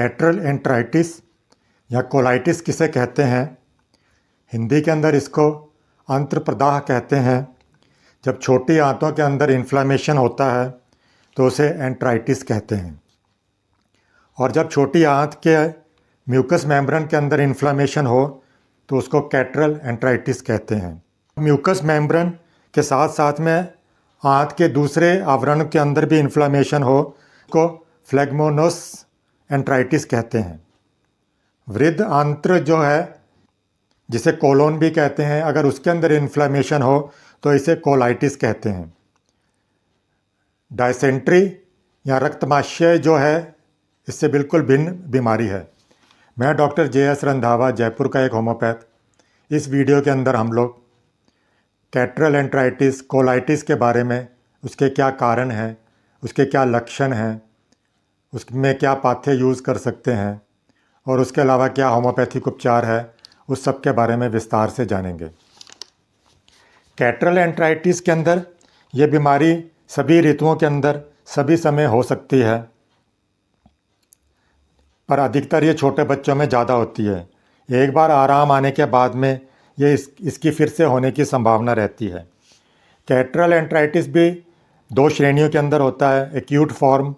कैट्रल enteritis या colitis किसे कहते हैं। हिंदी के अंदर इसको अंत्रप्रदाह कहते हैं। जब छोटी आंतों के अंदर इन्फ्लामेशन होता है तो उसे एंटराइटिस कहते हैं। और जब छोटी आंत के म्यूकस मेम्ब्रेन के अंदर इन्फ्लामेशन हो तो उसको कैट्रल एंटराइटिस कहते हैं। म्यूकस मेम्ब्रेन के साथ साथ में आंत के दूसरे आवरण के अंदर भी इन्फ्लामेशन हो को फ्लेगमोनस एंटराइटिस कहते हैं। वृद्ध आंत्र जो है जिसे कोलोन भी कहते हैं, अगर उसके अंदर इन्फ्लामेशन हो तो इसे कोलाइटिस कहते हैं। डायसेंट्री या रक्तमाशय जो है इससे बिल्कुल भिन्न बीमारी है। मैं डॉक्टर JS रंधावा, जयपुर का एक होम्योपैथ। इस वीडियो के अंदर हम लोग कैट्रल एंटराइटिस कोलाइटिस के बारे में, उसके क्या कारण हैं, उसके क्या लक्षण हैं, उसमें क्या पाथ्य यूज़ कर सकते हैं और उसके अलावा क्या होम्योपैथिक उपचार है, उस सब के बारे में विस्तार से जानेंगे। कैट्रल एंटराइटिस के अंदर ये बीमारी सभी ऋतुओं के अंदर सभी समय हो सकती है, पर अधिकतर ये छोटे बच्चों में ज़्यादा होती है। एक बार आराम आने के बाद में ये इसकी फिर से होने की संभावना रहती है। कैट्रल एंटराइटिस भी दो श्रेणियों के अंदर होता है, एक्यूट फॉर्म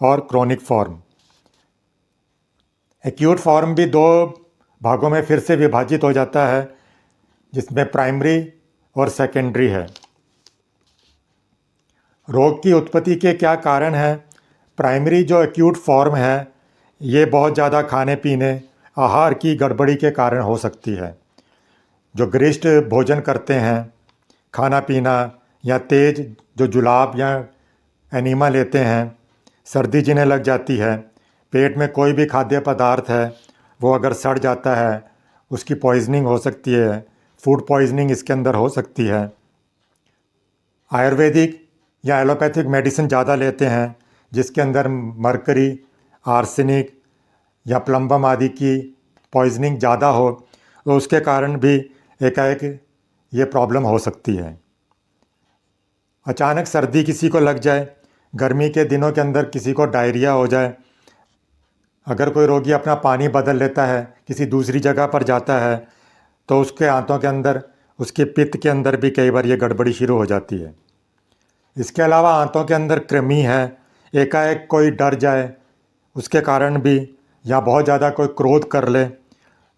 और क्रोनिक फॉर्म। एक्यूट फॉर्म भी दो भागों में फिर से विभाजित हो जाता है, जिसमें प्राइमरी और सेकेंडरी है। रोग की उत्पत्ति के क्या कारण हैं? प्राइमरी जो एक्यूट फॉर्म है ये बहुत ज़्यादा खाने पीने, आहार की गड़बड़ी के कारण हो सकती है। जो गरिष्ठ भोजन करते हैं, खाना पीना या तेज़ जो जुलाब या एनीमा लेते हैं, सर्दी जिन्हें लग जाती है, पेट में कोई भी खाद्य पदार्थ है वो अगर सड़ जाता है, उसकी पॉइजनिंग हो सकती है, फूड पॉइजनिंग इसके अंदर हो सकती है। आयुर्वेदिक या एलोपैथिक मेडिसिन ज़्यादा लेते हैं जिसके अंदर मरकरी, आर्सेनिक या प्लम्बम आदि की पॉइजनिंग ज़्यादा हो तो उसके कारण भी एकाएक ये प्रॉब्लम हो सकती है। अचानक सर्दी किसी को लग जाए, गर्मी के दिनों के अंदर किसी को डायरिया हो जाए, अगर कोई रोगी अपना पानी बदल लेता है, किसी दूसरी जगह पर जाता है, तो उसके आंतों के अंदर, उसके पित्त के अंदर भी कई बार ये गड़बड़ी शुरू हो जाती है। इसके अलावा आंतों के अंदर कृमि है, एकाएक कोई डर जाए उसके कारण भी, या बहुत ज़्यादा कोई क्रोध कर ले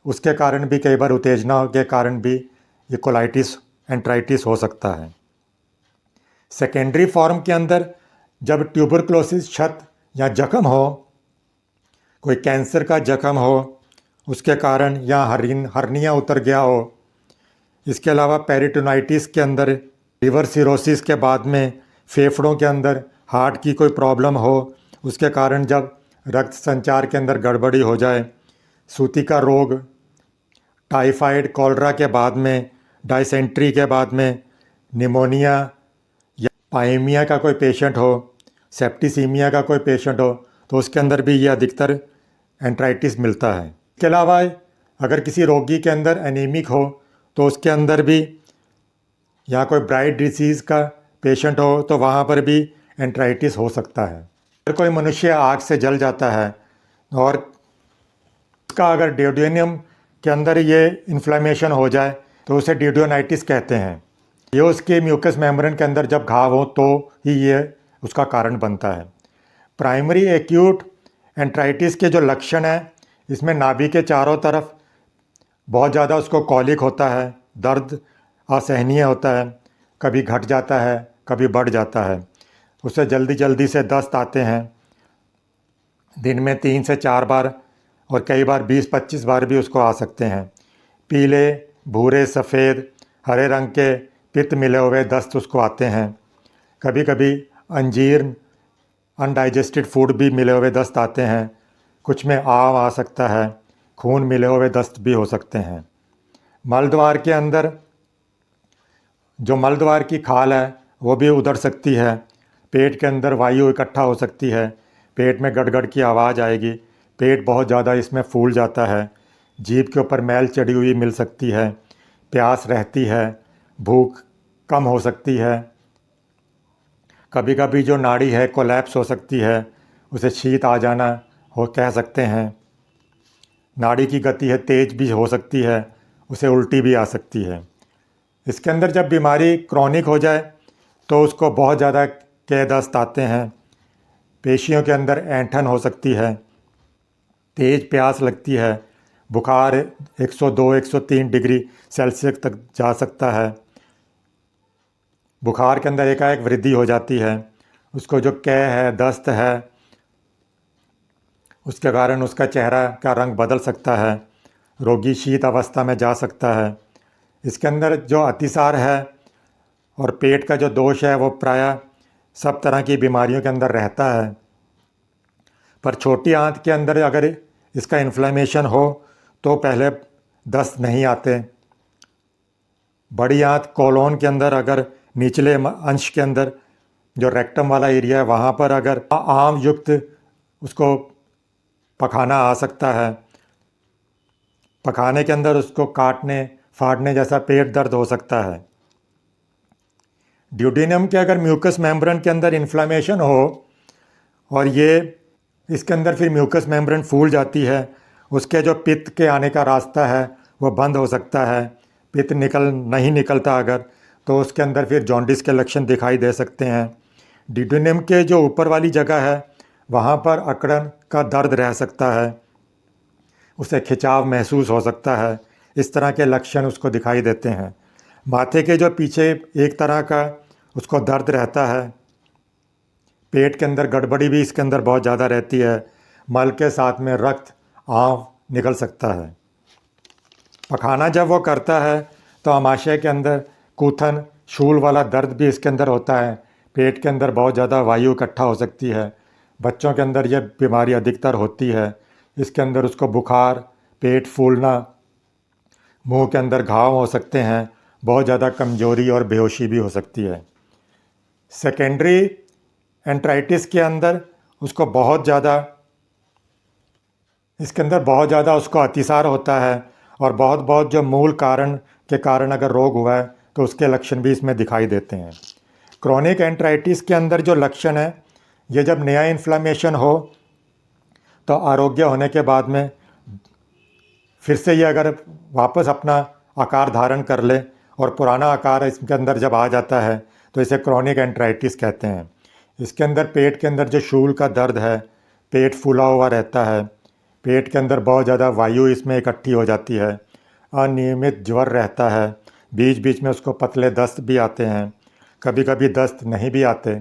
उसके कारण भी, कई बार उत्तेजना के कारण भी ये कोलाइटिस एंटराइटिस हो सकता है। सेकेंडरी फॉर्म के अंदर जब ट्यूबरक्लोसिस क्षत या जख्म हो, कोई कैंसर का जख्म हो उसके कारण, या हर्निया उतर गया हो, इसके अलावा पेरिटोनाइटिस के अंदर, लिवर सिरोसिस के बाद में फेफड़ों के अंदर हार्ट की कोई प्रॉब्लम हो उसके कारण जब रक्त संचार के अंदर गड़बड़ी हो जाए, सूती का रोग, टाइफाइड, कॉलरा के बाद में, डायसेंट्री के बाद में निमोनिया या पाइमिया का कोई पेशेंट हो, सेप्टिसीमिया का कोई पेशेंट हो, तो उसके अंदर भी ये अधिकतर एंटराइटिस मिलता है। इसके अलावा अगर किसी रोगी के अंदर एनीमिक हो तो उसके अंदर भी, या कोई ब्राइट डिसीज़ का पेशेंट हो तो वहाँ पर भी एंटराइटिस हो सकता है। अगर कोई मनुष्य आग से जल जाता है और उसका अगर डियोडेनियम के अंदर ये इन्फ्लेमेशन हो जाए तो उसे डियोडोनाइटिस कहते हैं। ये उसके म्यूकस मेम्ब्रेन के अंदर जब घाव हो तो ही ये उसका कारण बनता है। प्राइमरी एक्यूट एंटराइटिस के जो लक्षण हैं, इसमें नाभि के चारों तरफ बहुत ज़्यादा उसको कॉलिक होता है, दर्द असहनीय होता है, कभी घट जाता है, कभी बढ़ जाता है, उससे जल्दी जल्दी से दस्त आते हैं, दिन में 3 से 4 बार और कई बार 20-25 बार भी उसको आ सकते हैं। पीले, भूरे, सफ़ेद, हरे रंग के पित्त मिले हुए दस्त उसको आते हैं। कभी कभी अंजीर, अनडाइजेस्टेड फूड भी मिले हुए दस्त आते हैं। कुछ में आव आ सकता है, खून मिले हुए दस्त भी हो सकते हैं। मलद्वार के अंदर जो मलद्वार की खाल है वो भी उधड़ सकती है। पेट के अंदर वायु इकट्ठा हो सकती है, पेट में गड़गड़ की आवाज़ आएगी, पेट बहुत ज़्यादा इसमें फूल जाता है, जीभ के ऊपर मैल चढ़ी हुई मिल सकती है, प्यास रहती है, भूख कम हो सकती है, कभी कभी जो नाड़ी है कोलैप्स हो सकती है, उसे शीत आ जाना हो कह सकते हैं। नाड़ी की गति है तेज भी हो सकती है, उसे उल्टी भी आ सकती है। इसके अंदर जब बीमारी क्रॉनिक हो जाए तो उसको बहुत ज़्यादा क़े दस्त आते हैं, पेशियों के अंदर ऐंठन हो सकती है, तेज़ प्यास लगती है, बुखार 102-103 डिग्री सेल्सियस तक जा सकता है, बुखार के अंदर एकाएक वृद्धि हो जाती है, उसको जो क़े है, दस्त है, उसके कारण उसका चेहरा का रंग बदल सकता है, रोगी शीत अवस्था में जा सकता है। इसके अंदर जो अतिसार है और पेट का जो दोष है वो प्रायः सब तरह की बीमारियों के अंदर रहता है। पर छोटी आंत के अंदर अगर इसका इन्फ्लेमेशन हो तो पहले दस्त नहीं आते। बड़ी आंत कोलोन के अंदर अगर निचले अंश के अंदर जो रेक्टम वाला एरिया है वहाँ पर अगर आम युक्त उसको पखाना आ सकता है। पखाने के अंदर उसको काटने फाड़ने जैसा पेट दर्द हो सकता है। ड्यूडेनम के अगर म्यूकस मेम्ब्रेन के अंदर इन्फ्लेमेशन हो और ये इसके अंदर फिर म्यूकस मेम्ब्रेन फूल जाती है, उसके जो पित्त के आने का रास्ता है वो बंद हो सकता है। पित्त नहीं निकलता अगर, तो उसके अंदर फिर जॉन्डिस के लक्षण दिखाई दे सकते हैं। ड्यूडेनम के जो ऊपर वाली जगह है वहाँ पर अकड़न का दर्द रह सकता है, उसे खिंचाव महसूस हो सकता है। इस तरह के लक्षण उसको दिखाई देते हैं। माथे के जो पीछे एक तरह का उसको दर्द रहता है। पेट के अंदर गड़बड़ी भी इसके अंदर बहुत ज़्यादा रहती है। मल के साथ में रक्त आंव निकल सकता है। पखाना जब वो करता है तो आमाशय के अंदर कूथन शूल वाला दर्द भी इसके अंदर होता है। पेट के अंदर बहुत ज़्यादा वायु इकट्ठा हो सकती है। बच्चों के अंदर यह बीमारी अधिकतर होती है। इसके अंदर उसको बुखार, पेट फूलना, मुंह के अंदर घाव हो सकते हैं, बहुत ज़्यादा कमजोरी और बेहोशी भी हो सकती है। सेकेंडरी एंट्राइटिस के अंदर उसको बहुत ज़्यादा इसके अंदर बहुत ज़्यादा उसको अतिसार होता है और बहुत जो मूल कारण के कारण अगर रोग हुआ है तो उसके लक्षण भी इसमें दिखाई देते हैं। क्रोनिक एंट्राइटिस के अंदर जो लक्षण है, ये जब नया इन्फ्लेमेशन हो तो आरोग्य होने के बाद में फिर से ये अगर वापस अपना आकार धारण कर ले और पुराना आकार इसके अंदर जब आ जाता है तो इसे क्रोनिक एंट्राइटिस कहते हैं। इसके अंदर पेट के अंदर जो शूल का दर्द है, पेट फूला हुआ रहता है, पेट के अंदर बहुत ज़्यादा वायु इसमें इकट्ठी हो जाती है, अनियमित ज्वर रहता है, बीच बीच में उसको पतले दस्त भी आते हैं, कभी कभी दस्त नहीं भी आते,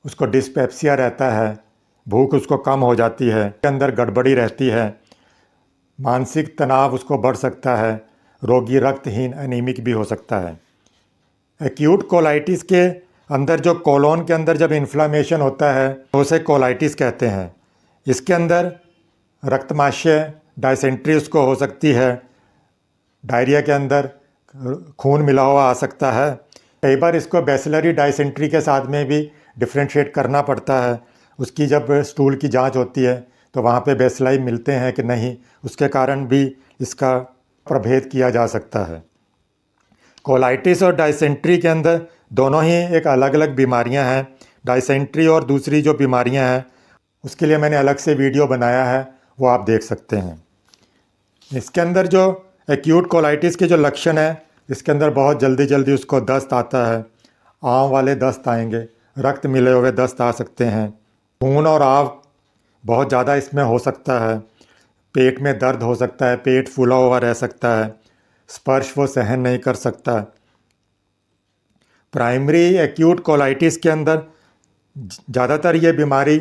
उसको डिस्पेप्सिया रहता है, भूख उसको कम हो जाती है, के अंदर गड़बड़ी रहती है, मानसिक तनाव उसको बढ़ सकता है, रोगी रक्तहीन एनीमिक भी हो सकता है। एक्यूट कोलाइटिस के अंदर जो कोलोन के अंदर जब इन्फ्लामेशन होता है तो उसे कोलाइटिस कहते हैं। इसके अंदर रक्तमाशय डायसेंट्री उसको हो सकती है, डायरिया के अंदर खून मिला हुआ आ सकता है। कई बार इसको बैसिलरी डायसेंट्री के साथ में भी डिफ्रेंशिएट करना पड़ता है। उसकी जब स्टूल की जांच होती है तो वहाँ पे बैसिलाई मिलते हैं कि नहीं, उसके कारण भी इसका प्रभेद किया जा सकता है। कोलाइटिस और डायसेंट्री के अंदर दोनों ही एक अलग अलग बीमारियां हैं। डायसेंट्री और दूसरी जो बीमारियां हैं उसके लिए मैंने अलग से वीडियो बनाया है, वो आप देख सकते हैं। इसके अंदर जो एक्यूट कोलाइटिस के जो लक्षण हैं, इसके अंदर बहुत जल्दी उसको दस्त आता है, आँव वाले दस्त आएंगे, रक्त मिले हुए दस्त आ सकते हैं, खून और आव बहुत ज़्यादा इसमें हो सकता है, पेट में दर्द हो सकता है, पेट फूला हुआ रह सकता है, स्पर्श वो सहन नहीं कर सकता। प्राइमरी एक्यूट कोलाइटिस के अंदर ज़्यादातर ये बीमारी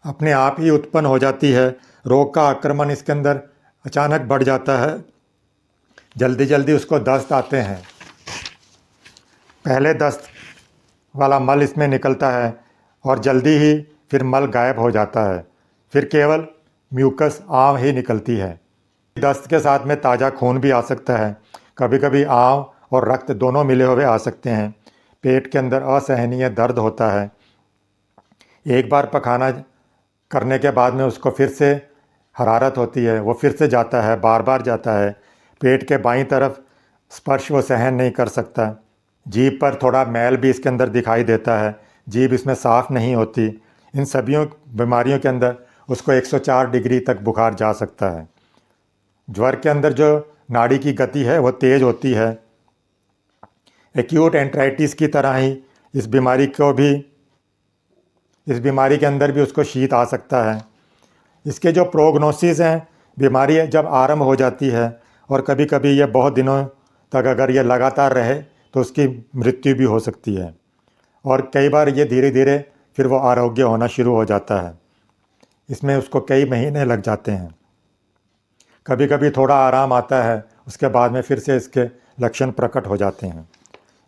अपने आप ही उत्पन्न हो जाती है। रोग का आक्रमण इसके अंदर अचानक बढ़ जाता है, जल्दी उसको दस्त आते हैं। पहले दस्त वाला मल इसमें निकलता है और जल्दी ही फिर मल गायब हो जाता है, फिर केवल म्यूकस आँव ही निकलती है। दस्त के साथ में ताज़ा खून भी आ सकता है, कभी कभी आँव और रक्त दोनों मिले हुए आ सकते हैं। पेट के अंदर असहनीय दर्द होता है। एक बार पखाना करने के बाद में उसको फिर से हरारत होती है, वो फिर से जाता है, बार जाता है। पेट के बाईं तरफ स्पर्श वो सहन नहीं कर सकता। जीभ पर थोड़ा मैल भी इसके अंदर दिखाई देता है, जीभ इसमें साफ़ नहीं होती। इन सभी बीमारियों के अंदर उसको 104 डिग्री तक बुखार जा सकता है। ज्वर के अंदर जो नाड़ी की गति है वो तेज़ होती है। एक्यूट एंट्राइटिस की तरह ही इस बीमारी के अंदर भी उसको शीत आ सकता है। इसके जो प्रोग्नोसिस हैं, बीमारी जब आरंभ हो जाती है और कभी कभी ये बहुत दिनों तक अगर ये लगातार रहे तो उसकी मृत्यु भी हो सकती है, और कई बार ये धीरे धीरे फिर वो आरोग्य होना शुरू हो जाता है। इसमें उसको कई महीने लग जाते हैं। कभी कभी थोड़ा आराम आता है, उसके बाद में फिर से इसके लक्षण प्रकट हो जाते हैं।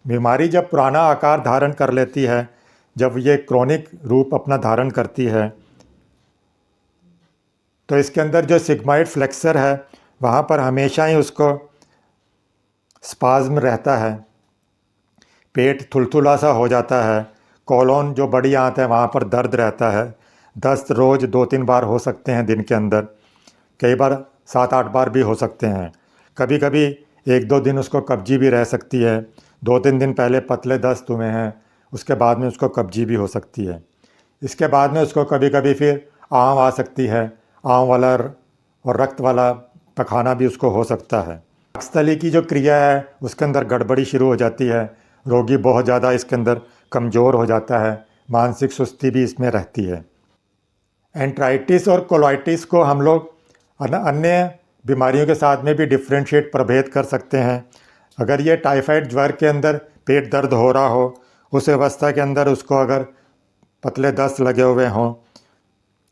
बीमारी जब पुराना आकार धारण कर लेती है, जब ये क्रोनिक रूप अपना धारण करती है, तो इसके अंदर जो सिग्मॉइड फ्लेक्सर है वहाँ पर हमेशा ही उसको स्पाज्म रहता है, पेट थुलथुला सा हो जाता है, कोलोन जो बड़ी आंत है वहाँ पर दर्द रहता है। दस्त रोज़ 2-3 बार हो सकते हैं दिन के अंदर, कई बार 7-8 बार भी हो सकते हैं। कभी कभी 1-2 दिन उसको कब्जी भी रह सकती है। 2-3 दिन पहले पतले दस्त हुए हैं, उसके बाद में उसको कब्जी भी हो सकती है। इसके बाद में उसको कभी कभी फिर आम आ सकती है, आम वाला और रक्त वाला पखाना भी उसको हो सकता है। पाकस्थली की जो क्रिया है उसके अंदर गड़बड़ी शुरू हो जाती है, रोगी बहुत ज़्यादा इसके अंदर कमज़ोर हो जाता है, मानसिक सुस्ती भी इसमें रहती है। एंट्राइटिस और कोलाइटिस को हम लोग अन्य बीमारियों के साथ में भी डिफ्रेंशिएट प्रभेद कर सकते हैं। अगर ये टाइफाइड ज्वर के अंदर पेट दर्द हो रहा हो, उस अवस्था के अंदर उसको अगर पतले दस्त लगे हुए हों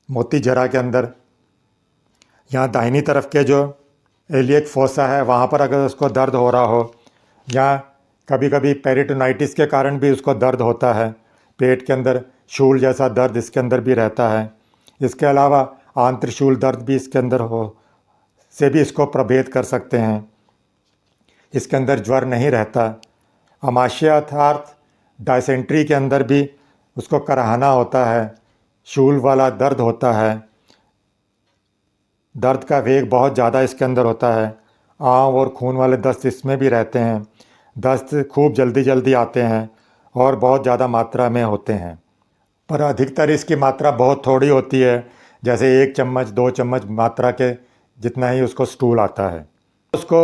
मोती जरा के अंदर, यहाँ दाहिनी तरफ के जो एलियक फोसा है वहाँ पर अगर उसको दर्द हो रहा हो, या कभी कभी पेरिटोनाइटिस के कारण भी उसको दर्द होता है, पेट के अंदर शूल जैसा दर्द इसके अंदर भी रहता है। इसके अलावा आंत्रशूल दर्द भी इसके अंदर हो से भी इसको प्रभेद कर सकते हैं। इसके अंदर ज्वर नहीं रहता। अमाशय अर्थात डायसेंट्री के अंदर भी उसको कराहना होता है, शूल वाला दर्द होता है, दर्द का वेग बहुत ज़्यादा इसके अंदर होता है। आंव और खून वाले दस्त इसमें भी रहते हैं। दस्त खूब जल्दी जल्दी आते हैं और बहुत ज़्यादा मात्रा में होते हैं, पर अधिकतर इसकी मात्रा बहुत थोड़ी होती है, जैसे 1 चम्मच 2 चम्मच मात्रा के जितना ही उसको स्टूल आता है। उसको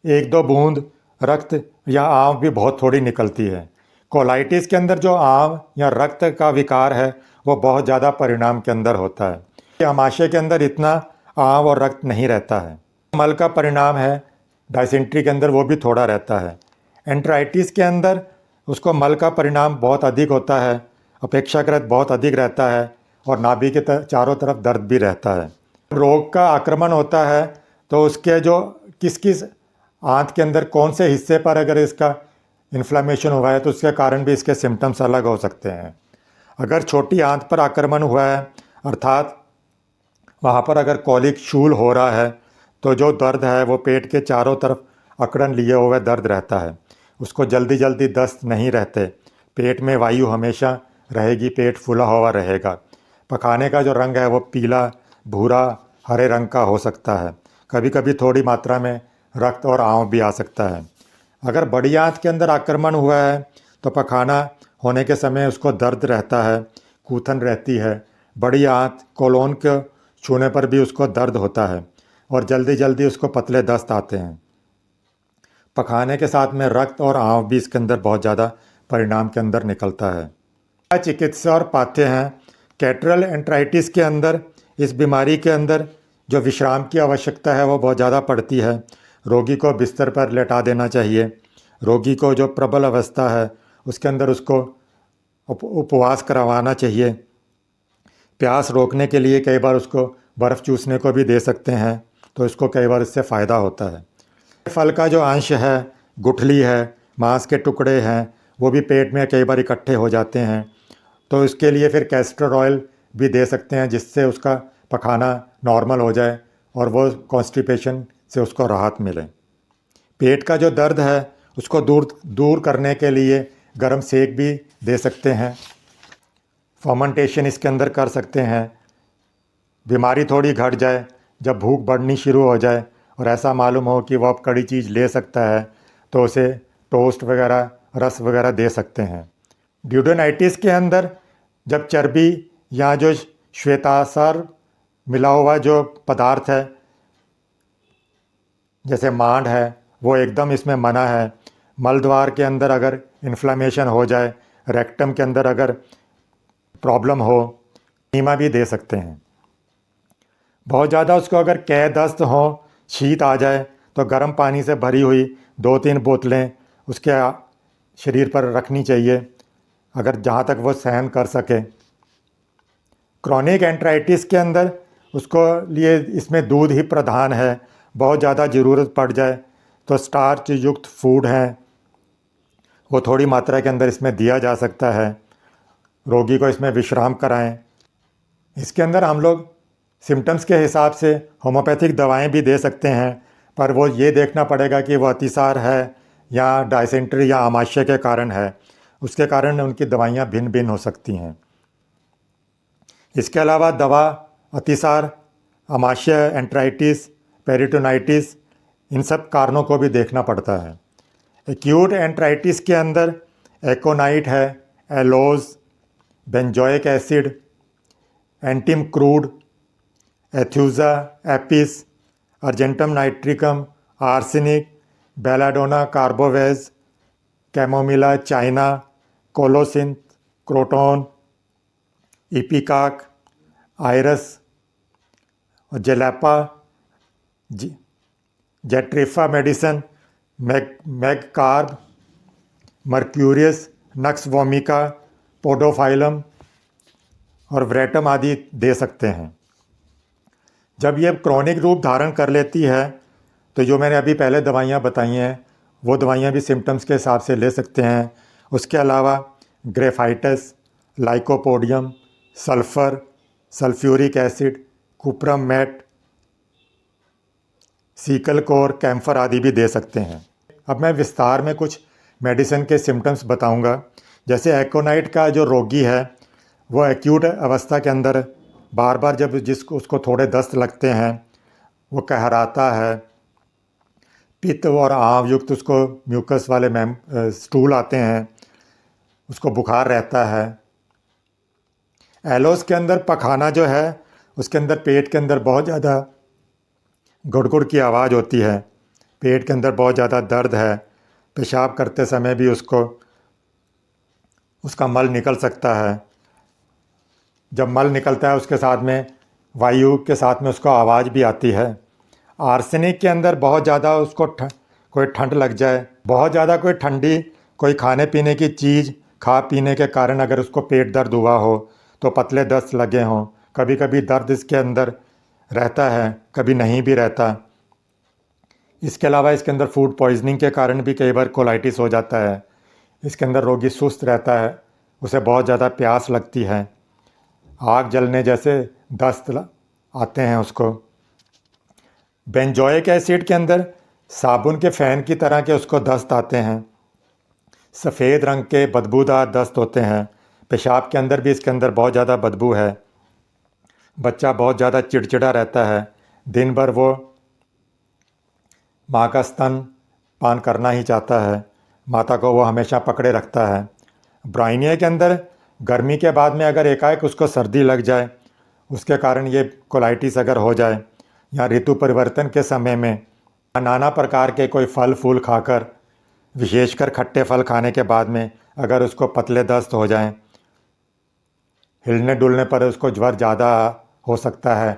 1-2 बूंद रक्त या आंव भी बहुत थोड़ी निकलती है। कोलाइटिस के अंदर जो आंव या रक्त का विकार है वो बहुत ज़्यादा परिणाम के अंदर होता है। आमाशय के अंदर इतना आंव और रक्त नहीं रहता है। मल का परिणाम है डायसेंट्री के अंदर, वो भी थोड़ा रहता है। एंट्राइटिस के अंदर उसको मल का परिणाम बहुत अधिक होता है, अपेक्षाकृत बहुत अधिक रहता है, और नाभि के चारों तरफ दर्द भी रहता है। रोग का आक्रमण होता है तो उसके जो किस किस आंत के अंदर कौन से हिस्से पर अगर इसका इन्फ्लामेशन हुआ है तो उसके कारण भी इसके सिम्टम्स अलग हो सकते हैं। अगर छोटी आंत पर आक्रमण हुआ है, अर्थात वहाँ पर अगर कॉलिक शूल हो रहा है, तो जो दर्द है वो पेट के चारों तरफ अकड़न लिए हुए दर्द रहता है। उसको जल्दी जल्दी दस्त नहीं रहते, पेट में वायु हमेशा रहेगी, पेट फूला हुआ रहेगा। पखाने का जो रंग है वो पीला, भूरा, हरे रंग का हो सकता है। कभी कभी थोड़ी मात्रा में रक्त और आंव भी आ सकता है। अगर बड़ी आंत के अंदर आक्रमण हुआ है तो पखाना होने के समय उसको दर्द रहता है, कूथन रहती है। बड़ी आंत कोलोन के छूने पर भी उसको दर्द होता है और जल्दी जल्दी उसको पतले दस्त आते हैं। पखाने के साथ में रक्त और आंव भी इसके अंदर बहुत ज़्यादा परिणाम के अंदर निकलता है। चिकित्सा और पाथ्य हैं। कैटरल एंट्राइटिस के अंदर, इस बीमारी के अंदर जो विश्राम की आवश्यकता है वो बहुत ज़्यादा पड़ती है। रोगी को बिस्तर पर लेटा देना चाहिए। रोगी को जो प्रबल अवस्था है उसके अंदर उसको उपवास करवाना चाहिए। प्यास रोकने के लिए कई बार उसको बर्फ़ चूसने को भी दे सकते हैं, तो इसको कई बार इससे फ़ायदा होता है। फल का जो अंश है, गुठली है, मांस के टुकड़े हैं, वो भी पेट में कई बार इकट्ठे हो जाते हैं, तो इसके लिए फिर कैस्टर ऑयल भी दे सकते हैं, जिससे उसका पखाना नॉर्मल हो जाए और वो कॉन्स्टिपेशन से उसको राहत मिले। पेट का जो दर्द है उसको दूर करने के लिए गर्म सेक भी दे सकते हैं, फर्मेंटेशन इसके अंदर कर सकते हैं। बीमारी थोड़ी घट जाए, जब भूख बढ़नी शुरू हो जाए और ऐसा मालूम हो कि वो अब कड़ी चीज़ ले सकता है, तो उसे टोस्ट वगैरह, रस वगैरह दे सकते हैं। ड्यूडेनाइटिस के अंदर जब चर्बी यहाँ जो श्वेतासार मिला हुआ जो पदार्थ है जैसे मांड है वो एकदम इसमें मना है। मलद्वार के अंदर अगर इन्फ्लेमेशन हो जाए, रेक्टम के अंदर अगर प्रॉब्लम हो, नीमा भी दे सकते हैं। बहुत ज़्यादा उसको अगर कै दस्त हो, शीत आ जाए तो गर्म पानी से भरी हुई 2-3 बोतलें उसके शरीर पर रखनी चाहिए, अगर जहाँ तक वो सहन कर सके। क्रॉनिक एंट्राइटिस के अंदर उसको लिए इसमें दूध ही प्रधान है। बहुत ज़्यादा ज़रूरत पड़ जाए तो स्टार्च युक्त फूड हैं वो थोड़ी मात्रा के अंदर इसमें दिया जा सकता है। रोगी को इसमें विश्राम कराएं। इसके अंदर हम लोग सिम्टम्स के हिसाब से होम्योपैथिक दवाएं भी दे सकते हैं, पर वो ये देखना पड़ेगा कि वो अतिसार है या डायसेंट्री या आमाशय के कारण है। उसके कारण उनकी दवाइयाँ भिन्न भिन्न हो सकती हैं। इसके अलावा दवा अतिसार, आमाशय, एंट्राइटिस, पेरिटोनाइटिस, इन सब कारणों को भी देखना पड़ता है। एक्यूट एंट्राइटिस के अंदर एकोनाइट है, aloes, benzoic acid, antim crude, aethusa, apis, argentum nitricum, arsenic, belladonna, carbo veg, chamomilla, china, colocynth, croton, ipecac, iris और jalapa, jatropha medicine, mag carb, mercurius, nux vomica, podophyllum और व्रेटम आदि दे सकते हैं। जब ये क्रॉनिक रूप धारण कर लेती है तो जो मैंने अभी पहले दवाइयाँ बताई हैं वो दवाइयाँ भी सिम्टम्स के हिसाब से ले सकते हैं। उसके अलावा graphites, lycopodium, sulphur, sulphuric acid, cuprum met, secale cor, camphor आदि भी दे सकते हैं। अब मैं विस्तार में कुछ मेडिसिन के सिम्टम्स बताऊंगा। जैसे एकोनाइट का जो रोगी है वो एक्यूट अवस्था के अंदर बार बार जब उसको थोड़े दस्त लगते हैं, वो कहराता है, पित्त और आंव युक्त उसको म्यूकस वाले स्टूल आते हैं, उसको बुखार रहता है। एलोस के अंदर पखाना जो है उसके अंदर पेट के अंदर बहुत ज़्यादा गुड़गुड़ की आवाज़ होती है, पेट के अंदर बहुत ज़्यादा दर्द है, पेशाब करते समय भी उसका मल निकल सकता है। जब मल निकलता है उसके साथ में वायु के साथ में उसको आवाज़ भी आती है। आर्सेनिक के अंदर बहुत ज़्यादा उसको कोई ठंड लग जाए, बहुत ज़्यादा कोई ठंडी कोई खाने पीने की चीज़ खा पीने के कारण अगर उसको पेट दर्द हुआ हो तो पतले दस्त लगे हों, कभी कभी दर्द इसके अंदर रहता है, कभी नहीं भी रहता। इसके अलावा इसके अंदर फूड पॉइजनिंग के कारण भी कई बार कोलाइटिस हो जाता है। इसके अंदर रोगी सुस्त रहता है, उसे बहुत ज़्यादा प्यास लगती है, आग जलने जैसे दस्त आते हैं उसको। बेंजोइक एसिड के अंदर साबुन के फ़ैन की तरह के उसको दस्त आते हैं, सफ़ेद रंग के बदबूदार दस्त होते हैं। पेशाब के अंदर भी इसके अंदर बहुत ज़्यादा बदबू है। बच्चा बहुत ज़्यादा चिड़चिड़ा रहता है, दिन भर वो माँ का स्तन पान करना ही चाहता है, माता को वो हमेशा पकड़े रखता है। ब्राइनिया के अंदर गर्मी के बाद में अगर एकाएक उसको सर्दी लग जाए, उसके कारण ये कोलाइटिस अगर हो जाए, या ऋतु परिवर्तन के समय में नाना प्रकार के कोई फल फूल खाकर, विशेषकर खट्टे फल खाने के बाद में अगर उसको पतले दस्त हो जाएं, हिलने डुलने पर उसको ज्वर ज़्यादा हो सकता है,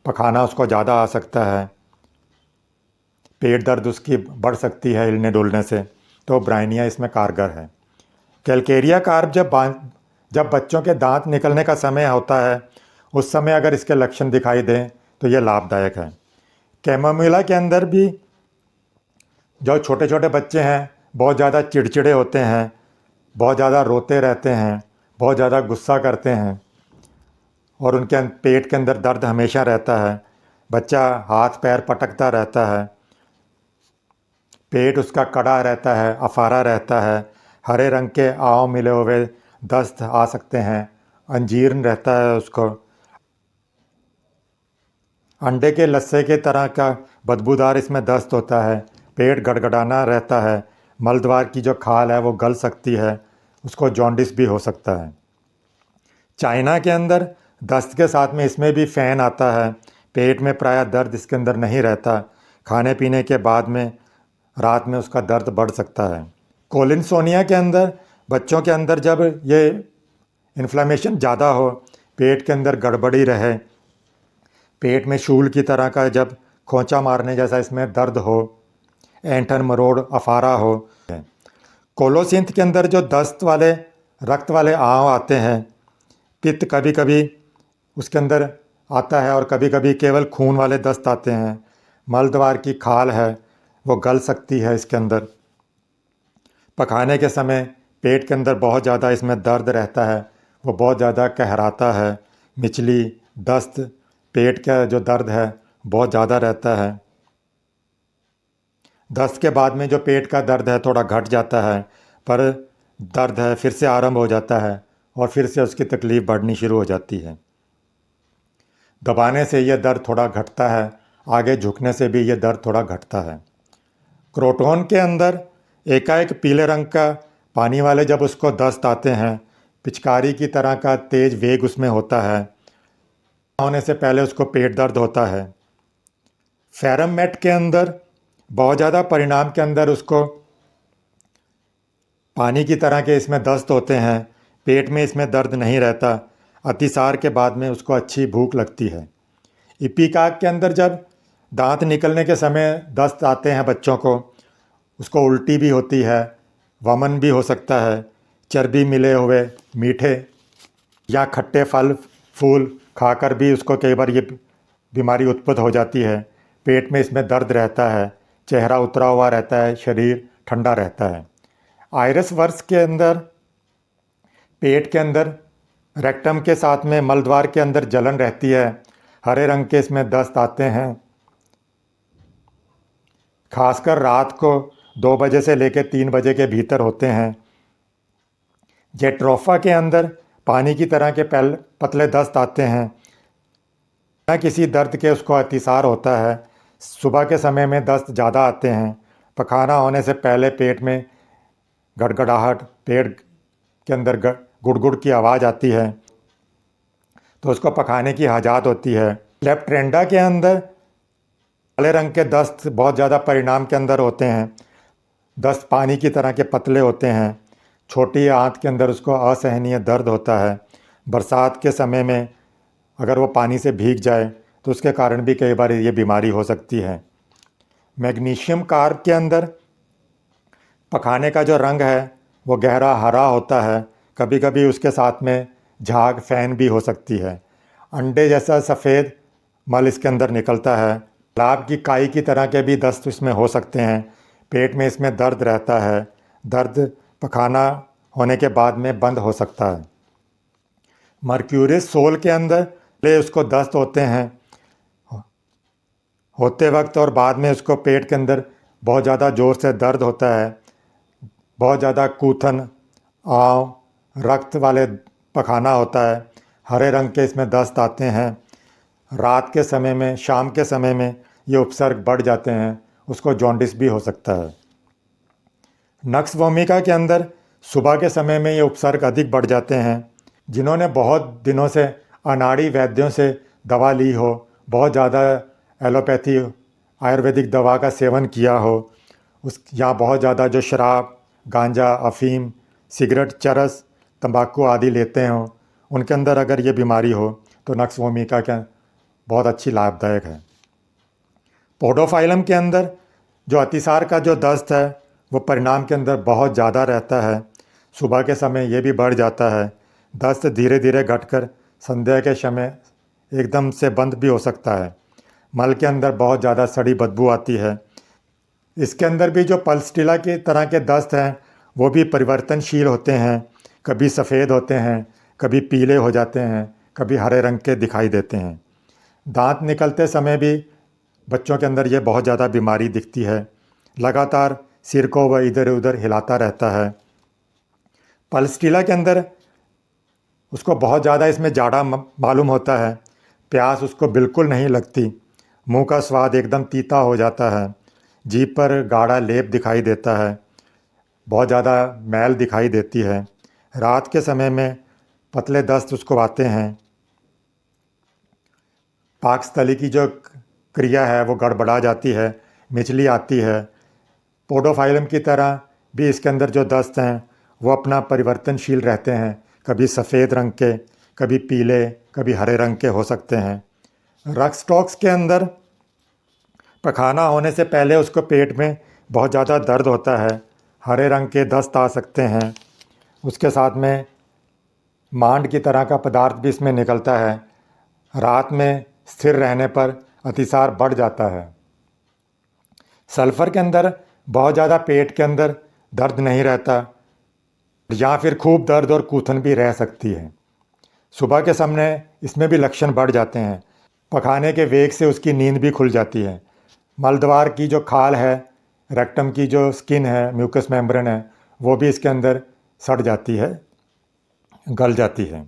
पखाना उसको ज़्यादा आ सकता है, पेट दर्द उसकी बढ़ सकती है हिलने डुलने से, तो ब्राइनिया इसमें कारगर है। कैलकेरिया कार्ब जब बच्चों के दांत निकलने का समय होता है, उस समय अगर इसके लक्षण दिखाई दें तो ये लाभदायक है। कैमोमिला के अंदर भी जो छोटे छोटे बच्चे हैं बहुत ज़्यादा चिड़चिड़े होते हैं, बहुत ज़्यादा रोते रहते हैं, बहुत ज़्यादा गुस्सा करते हैं और उनके पेट के अंदर दर्द हमेशा रहता है, बच्चा हाथ पैर पटकता रहता है, पेट उसका कड़ा रहता है, अफारा रहता है, हरे रंग के आव मिले हुए दस्त आ सकते हैं, अंजीर्ण रहता है उसको, अंडे के लस्से के तरह का बदबूदार इसमें दस्त होता है, पेट गड़गड़ाना रहता है, मलद्वार की जो खाल है वो गल सकती है, उसको जॉन्डिस भी हो सकता है। चाइना के अंदर दस्त के साथ में इसमें भी फ़ैन आता है। पेट में प्रायः दर्द इसके अंदर नहीं रहता। खाने पीने के बाद में रात में उसका दर्द बढ़ सकता है। कोलिनसोनिया के अंदर बच्चों के अंदर जब ये इन्फ्लेमेशन ज़्यादा हो, पेट के अंदर गड़बड़ी रहे, पेट में शूल की तरह का जब खोंचा मारने जैसा इसमें दर्द हो, ऐंठन मरोड़ अफारा हो। कोलोसिंथ के अंदर जो दस्त वाले रक्त वाले आंव आते हैं, पित्त कभी कभी उसके अंदर आता है और कभी कभी केवल खून वाले दस्त आते हैं। मलद्वार की खाल है वो गल सकती है इसके अंदर। पकाने के समय पेट के अंदर बहुत ज़्यादा इसमें दर्द रहता है, वो बहुत ज़्यादा कहराता है। मिचली, दस्त, पेट का जो दर्द है बहुत ज़्यादा रहता है। दस्त के बाद में जो पेट का दर्द है थोड़ा घट जाता है, पर दर्द है फिर से आरंभ हो जाता है और फिर से उसकी तकलीफ़ बढ़नी शुरू हो जाती है। दबाने से यह दर्द थोड़ा घटता है, आगे झुकने से भी यह दर्द थोड़ा घटता है। क्रोटोन के अंदर एकाएक पीले रंग का पानी वाले जब उसको दस्त आते हैं, पिचकारी की तरह का तेज वेग उसमें होता है। होने से पहले उसको पेट दर्द होता है। फेरमेट के अंदर बहुत ज़्यादा परिणाम के अंदर उसको पानी की तरह के इसमें दस्त होते हैं। पेट में इसमें दर्द नहीं रहता। अतिसार के बाद में उसको अच्छी भूख लगती है। इपिकाक के अंदर जब दांत निकलने के समय दस्त आते हैं बच्चों को, उसको उल्टी भी होती है, वमन भी हो सकता है। चर्बी मिले हुए मीठे या खट्टे फल फूल खाकर भी उसको कई बार ये बीमारी उत्पन्न हो जाती है। पेट में इसमें दर्द रहता है, चेहरा उतरा हुआ रहता है, शरीर ठंडा रहता है। आयरस वर्स के अंदर पेट के अंदर रेक्टम के साथ में मलद्वार के अंदर जलन रहती है। हरे रंग के इसमें दस्त आते हैं, खासकर रात को 2 बजे से लेकर 3 बजे के भीतर होते हैं। जेट्रोफा के अंदर पानी की तरह के पतले दस्त आते हैं। बिना किसी दर्द के उसको अतिसार होता है। सुबह के समय में दस्त ज़्यादा आते हैं। पखाना होने से पहले पेट में गड़गड़ाहट, पेट के अंदर गुड़गुड़ की आवाज़ आती है, तो उसको पखाने की हाजात होती है। लेप्ट्रेंडा के अंदर काले रंग के दस्त बहुत ज़्यादा परिणाम के अंदर होते हैं। दस्त पानी की तरह के पतले होते हैं। छोटी आंत के अंदर उसको असहनीय दर्द होता है। बरसात के समय में अगर वो पानी से भीग जाए तो उसके कारण भी कई बार ये बीमारी हो सकती है। मैग्नीशियम कार्ब के अंदर पखाने का जो रंग है वो गहरा हरा होता है। कभी कभी उसके साथ में झाग फैन भी हो सकती है। अंडे जैसा सफ़ेद मल इसके अंदर निकलता है। तालाब की काई की तरह के भी दस्त इसमें हो सकते हैं। पेट में इसमें दर्द रहता है। दर्द पखाना होने के बाद में बंद हो सकता है। मर्क्यूरिस सोल के अंदर ले उसको दस्त होते हैं होते वक्त और बाद में उसको पेट के अंदर बहुत ज़्यादा ज़ोर से दर्द होता है। बहुत ज़्यादा कूथन, आँव, रक्त वाले पखाना होता है। हरे रंग के इसमें दस्त आते हैं। रात के समय में, शाम के समय में ये उपसर्ग बढ़ जाते हैं, उसको जॉन्डिस भी हो सकता है। नक्स वोमिका के अंदर सुबह के समय में ये उपसर्ग अधिक बढ़ जाते हैं। जिन्होंने बहुत दिनों से अनाड़ी वैद्यों से दवा ली हो, बहुत ज़्यादा एलोपैथी आयुर्वेदिक दवा का सेवन किया हो, या बहुत ज़्यादा जो शराब, गांजा, अफीम, सिगरेट, चरस, तंबाकू आदि लेते हों, उनके अंदर अगर ये बीमारी हो तो नक्स वोमिका क्या बहुत अच्छी लाभदायक है। पोडोफाइलम के अंदर जो अतिसार का जो दस्त है वो परिणाम के अंदर बहुत ज़्यादा रहता है। सुबह के समय ये भी बढ़ जाता है। दस्त धीरे धीरे घटकर संध्या के समय एकदम से बंद भी हो सकता है। मल के अंदर बहुत ज़्यादा सड़ी बदबू आती है। इसके अंदर भी जो पल्सटिला की तरह के दस्त हैं वो भी परिवर्तनशील होते हैं। कभी सफ़ेद होते हैं, कभी पीले हो जाते हैं, कभी हरे रंग के दिखाई देते हैं। दांत निकलते समय भी बच्चों के अंदर ये बहुत ज़्यादा बीमारी दिखती है। लगातार सिर को वह इधर उधर हिलाता रहता है। पल्सटिला के अंदर उसको बहुत ज़्यादा इसमें जाड़ा मालूम होता है। प्यास उसको बिल्कुल नहीं लगती। मुंह का स्वाद एकदम तीता हो जाता है। जीभ पर गाढ़ा लेप दिखाई देता है। बहुत ज़्यादा मैल दिखाई देती है। रात के समय में पतले दस्त उसको आते हैं। पाकस्थली की जो क्रिया है वो गड़बड़ा जाती है, मिचली आती है। पोडोफाइलम की तरह भी इसके अंदर जो दस्त हैं वो अपना परिवर्तनशील रहते हैं, कभी सफ़ेद रंग के, कभी पीले, कभी हरे रंग के हो सकते हैं। रक्सटॉक्स के अंदर पखाना होने से पहले उसको पेट में बहुत ज़्यादा दर्द होता है, हरे रंग के दस्त आ सकते हैं। उसके साथ में मांड की तरह का पदार्थ भी इसमें निकलता है। रात में स्थिर रहने पर अतिसार बढ़ जाता है। सल्फ़र के अंदर बहुत ज़्यादा पेट के अंदर दर्द नहीं रहता, या फिर खूब दर्द और कूथन भी रह सकती है। सुबह के समय इसमें भी लक्षण बढ़ जाते हैं। पखाने के वेग से उसकी नींद भी खुल जाती है। मलद्वार की जो खाल है, रेक्टम की जो स्किन है, म्यूकस मेम्ब्रेन है, वो भी इसके अंदर सड़ जाती है, गल जाती है।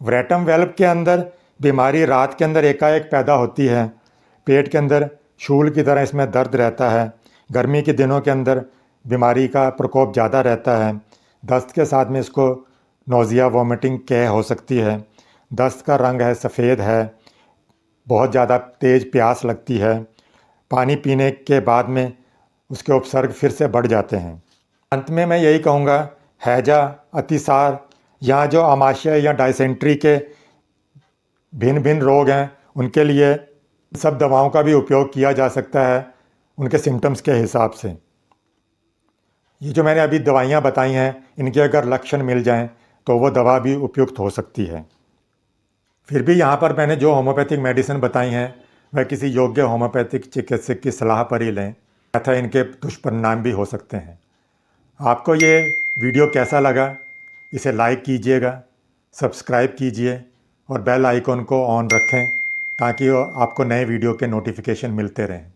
व्रेटम वेल्व के अंदर बीमारी रात के अंदर एकाएक पैदा होती है। पेट के अंदर शूल की तरह इसमें दर्द रहता है। गर्मी के दिनों के अंदर बीमारी का प्रकोप ज़्यादा रहता है। दस्त के साथ में इसको नोज़िया, वॉमिटिंग कह हो सकती है। दस्त का रंग है सफ़ेद है, बहुत ज़्यादा तेज़ प्यास लगती है। पानी पीने के बाद में उसके उपसर्ग फिर से बढ़ जाते हैं। अंत में मैं यही कहूँगा, हैजा, अतिसार या जो आमाशय या डायसेंट्री के भिन्न भिन्न रोग हैं, उनके लिए सब दवाओं का भी उपयोग किया जा सकता है उनके सिम्टम्स के हिसाब से। ये जो मैंने अभी दवाइयाँ बताई हैं, इनके अगर लक्षण मिल जाएं तो वो दवा भी उपयुक्त हो सकती है। फिर भी यहाँ पर मैंने जो होम्योपैथिक मेडिसिन बताई हैं वह किसी योग्य होम्योपैथिक चिकित्सक की सलाह पर ही लें, अन्यथा इनके दुष्परिणाम भी हो सकते हैं। आपको ये वीडियो कैसा लगा, इसे लाइक कीजिएगा, सब्सक्राइब कीजिए और बेल आइकन को ऑन रखें ताकि आपको नए वीडियो के नोटिफिकेशन मिलते रहें।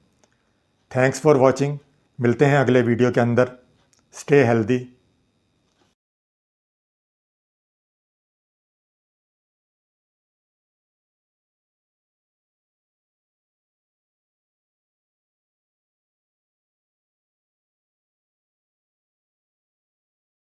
Thanks for watching. मिलते हैं अगले वीडियो के अंदर। Stay healthy.